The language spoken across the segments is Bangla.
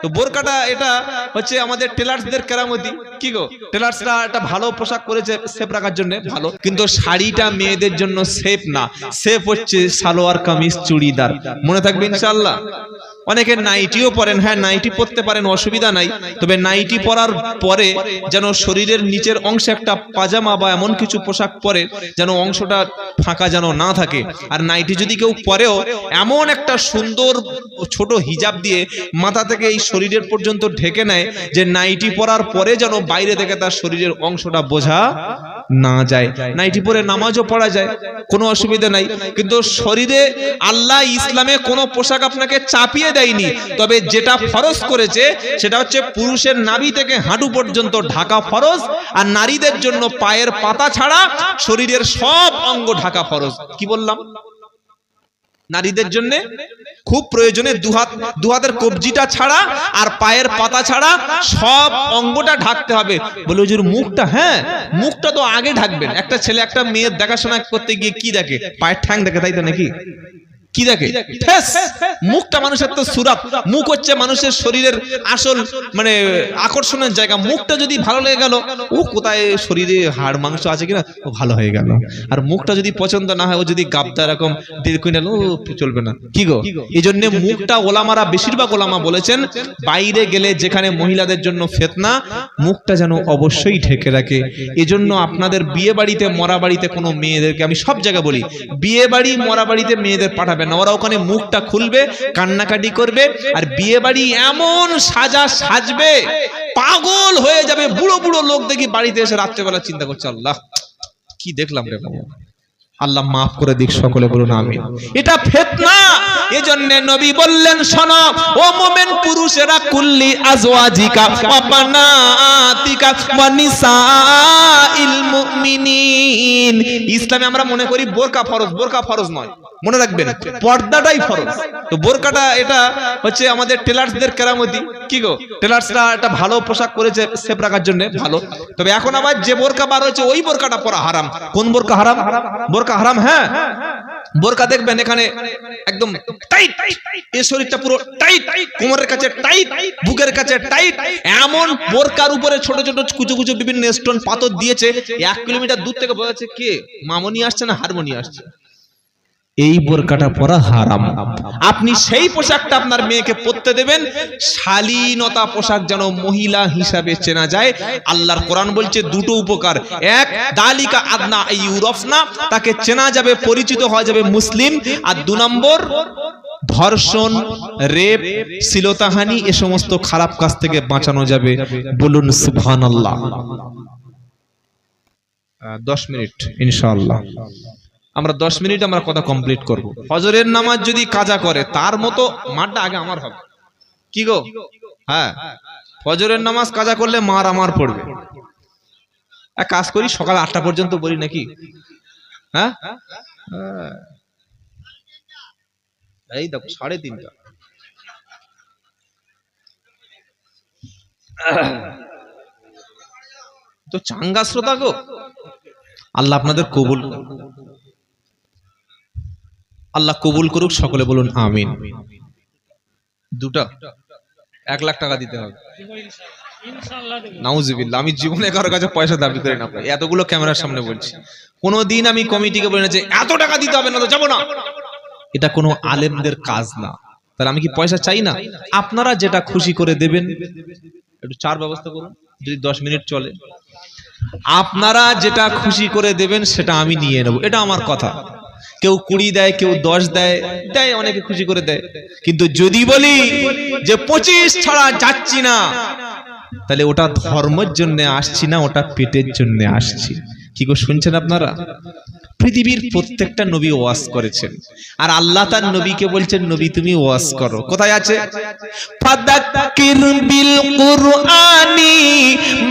তো বোরকাটা এটা হচ্ছে আমাদের টেলার্সদের কেরামতি। কি গো, টেলার্সরা একটা ভালো পোশাক করেছে সেফ রাখার জন্য ভালো, কিন্তু শাড়িটা মেয়েদের জন্য সেফ না, সেফ হচ্ছে সালোয়ার কামিজ চুড়িদার। মনে থাকবে ইনশাআল্লাহ। অনেকে নাইটিও পরেন, হ্যাঁ নাইটি পরতে পারেন, অসুবিধা নাই, তবে নাইটি পরার পরে যেন শরীরের নিচের অংশে একটা পাজামা বা এমন কিছু পোশাক পরে যেন অংশটা ফাঁকা যেন না থাকে। আর নাইটি যদি কেউ পরেও এমন একটা সুন্দর ছোট হিজাব দিয়ে মাথা থেকে এই শরীরের পর্যন্ত ঢেকে নেয় যে নাইটি পরার পরে যেন বাইরে থেকে তার শরীরের অংশটা বোঝা না যায়। নাইটি পরে নামাজও পড়া যায়, কোনো অসুবিধা নাই। কিন্তু শরীরে আল্লাহ ইসলামে কোনো পোশাক আপনাকে চাপিয়ে দেয়নি, তবে যেটা ফরজ করেছে সেটা হচ্ছে পুরুষের নাভি থেকে হাঁটু পর্যন্ত ঢাকা ফরজ, আর নারীদের জন্য পায়ের পাতা ছাড়া শরীরের সব অঙ্গ ঢাকা ফরজ। কি বললাম? নারীদের জন্য খুব প্রয়োজনে দুহাতের কবজিটা ছাড়া আর পায়ের পাতা ছাড়া সব অঙ্গটা ঢাকতে হবে। বলে হুজুর মুখটা? হ্যাঁ, মুখটা তো আগে ঢাকবেন। একটা ছেলে একটা মেয়ের দেখাশোনা করতে গিয়ে কি দেখে? পায়ের ঠ্যাং দেখে, তাই তো নাকি? কি দেখে? মুখটা মানুষের তো সুরাত, মুখ হচ্ছে মানুষের শরীরের আসল মানে আকর্ষণের জায়গা। মুখটা যদি ভালো লেগে গেল, ও কোথায় শরীরে হাড় মাংস আছে কিনা, ও ভালো হয়ে গেল। আর মুখটা যদি পছন্দ না হয়, ও যদি গাবদা এরকম 1.5 কুইন্টাল, ও চলবে না। কি গো, এই জন্য মুখটা ওলামারা, বেশিরভাগ ওলামা বলেছেন বাইরে গেলে যেখানে মহিলাদের জন্য ফিতনা, মুখটা যেন অবশ্যই ঢেকে রাখে। এজন্য আপনাদের বিয়ে বাড়িতে মরা বাড়িতে কোনো মেয়েদেরকে, আমি সব জায়গায় বলি, বিয়ে বাড়ি মরা বাড়িতে মেয়েদের পাঠাবেন না। ওরা ওখানে মুখটা খুলবে, কান্নাকাটি করবে, আর বিয়ে বাড়ি এমন সাজবে পাগল হয়ে যাবে। বুড়ো বুড়ো লোক দেখি বাড়িতে এসে রাত্রেবেলা চিন্তা করছে, আল্লাহ কি দেখলাম রে বাবা। আল্লাহ মাফ করে দিক, সকলে বলুন আমিন। এটা ফিতনা। এজন্য নবী বললেন, শোনো ও মুমিন পুরুষেরা, কুল্লি আজওয়াজিকা ওয়া বানাতিকা ওয়া নিসাইল মুমিনিন। ইসলামে আমরা মনে করি বোরকা ফরজ, বোরকা ফরজ নয়। মনে রাখবেন, পর্দাটাই ফরজ। তো বোরকাটা এটা হচ্ছে আমাদের টেলার্সদের কেরামতি। কি গো, টেলার্সরা একটা ভালো পোশাক করেছে সেফ রাখার জন্য ভালো, তবে এখন আবার যে বোরকা বার হয়েছে ওই বোরকাটা পরা হারাম। কোন বোরকা হারাম? বোরকা হারাম। হ্যাঁ, বোরকা দেখবেন এখানে একদম টাইট, এই শরীরটা পুরো টাইট, কোমরের কাছে টাইট, বুকের কাছে টাইট। এমন বোরকার উপরে ছোট ছোট কুচু কুচু বিভিন্ন স্টোন পাথর দিয়েছে, 1 কিলোমিটার দূর থেকে বোঝা যাচ্ছে কে মামনি আসছে না হারমোনি আসছে। এই বোরকাটা পরা হারাম। আপনি সেই পোশাকটা আপনার মেয়েকে পরতে দেবেন, শালীনতা পোশাক যেন মহিলা হিসাবে চেনা যায়। আল্লাহর কোরআন বলছে দুটো উপকার, এক দালিকা আদনা ইউরফনা, তাকে চেনা যাবে, পরিচিত হওয়া যাবে মুসলিম। আর 2 নম্বর ধর্ষণ, রেপ, শ্লীলতাহানি, এ সমস্ত খারাপ কাজ থেকে বাঁচানো যাবে। বলুন সুবহানাল্লাহ। 10 মিনিট ইনশাআল্লাহ, আমরা 10 মিনিট আমরা কথা কমপ্লিট করব। ফজরের নামাজ যদি কাজা করে তার মতো মারটা আগে আমার হবে। কি গো, হ্যাঁ, ফজরের নামাজ কাজা করলে মার আমার পড়বে। এক কাজ করি, সকাল 8টা পর্যন্ত বলি নাকি? হ্যাঁ, এই দেখো 3:30। তো চাঙ্গা শ্রোতা গো, আল্লাহ আপনাদের কবুল, আল্লাহ কবুল করুক, সকলে বলুন আমিন। দুটা 1 লাখ টাকা দিতে হবে নাউজুবিল্লাহ। আমি জীবনে কারো কাছে পয়সা দাবি করি না, এতগুলো ক্যামেরার সামনে বলছি। কোনোদিন আমি কমিটিকে বলি না যে এত টাকা দিতে হবে না তো যাবো না। এটা কোনো আলেমদের কাজ না। তাহলে আমি কি পয়সা চাই না? আপনারা যেটা খুশি করে দেবেন, একটু চার ব্যবস্থা করুন যদি 10 মিনিট চলে। আপনারা যেটা খুশি করে দেবেন সেটা আমি নিয়ে নেব, এটা আমার কথা। কেউ 20 দেয়, কেউ 10 দেয়, অনেকে খুশি করে দেয়। কিন্তু যদি বলি যে 25 ছাড়া যাচ্ছি না, তাহলে ওটা ধর্মের জন্য আসছি না, ওটা পেটের জন্য আসছি। কি গো, শুনছেন আপনারা? পৃথিবীর প্রত্যেকটা নবী ওয়াজ করেছেন, আর আল্লাহ তার নবীকে বলছেন, নবী তুমি ওয়াজ করো। কোথায় আছে? ফাদাক্কির বিল কুরআনি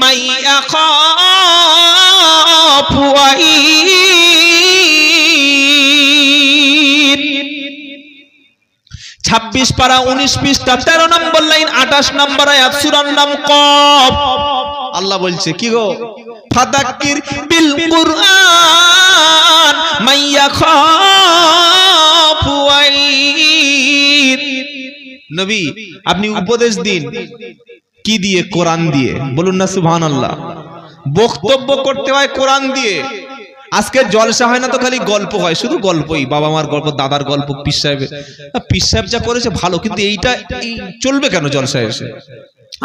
মাই আখাফু ওয়াঈদ। 26 পারা 19 পৃষ্ঠা 13 নম্বর লাইন 28 নম্বর আয়াত, সূরার নাম কফ। আল্লাহ বলছে কি গো, ফাদাক্কির বিল কুরআন মাই ইয়াখাফু ওয়াঈদ। নবী আপনি উপদেশ দিন কি দিয়ে? কোরআন দিয়ে। বলুন না সুবহানাল্লাহ। বক্তব্য করতে হয় কোরআন দিয়ে। আজকে জলসা হয় না তো খালি গল্প হয়, শুধু গল্পই, বাবা মার গল্প, দাদার গল্প, পীর সাহেব যা করেছে ভালো, কিন্তু এইটা চলবে কেন জলসায় এসে?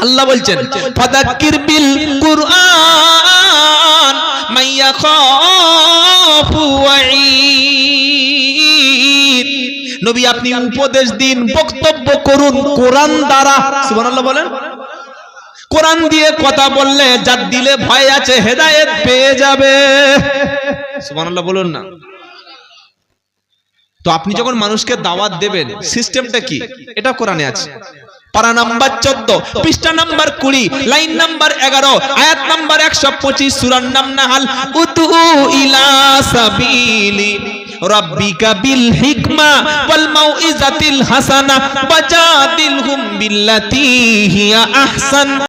আল্লাহ বলছেন ফাযাক্কির বিল কুরআন মাইয়া খাফু ওয়াঈদ। নবী আপনি উপদেশ দিন, বক্তব্য করুন কোরআন দ্বারা। সুবহানাল্লাহ বলেন। কোরআন দিয়ে কথা বললে যার দিলে ভয় আছে হেদায়েত পেয়ে যাবে। সুবহানাল্লাহ বলুন না। তো আপনি যখন মানুষকে দাওয়াত দেবেন সিস্টেমটা কি? এটা কোরআনে আছে। পারা নাম্বার 14, পৃষ্ঠা নাম্বার 20, লাইন নাম্বার 11, আয়াত নাম্বার 125, সূরার নাম নাহাল। উতু ইলা সাবিলি রাব্বিকা বিল হিকমা ওয়াল মাউইজাতিল হাসানা ওয়াজাদিলহুম বিল্লাতী হিয়া আহসান।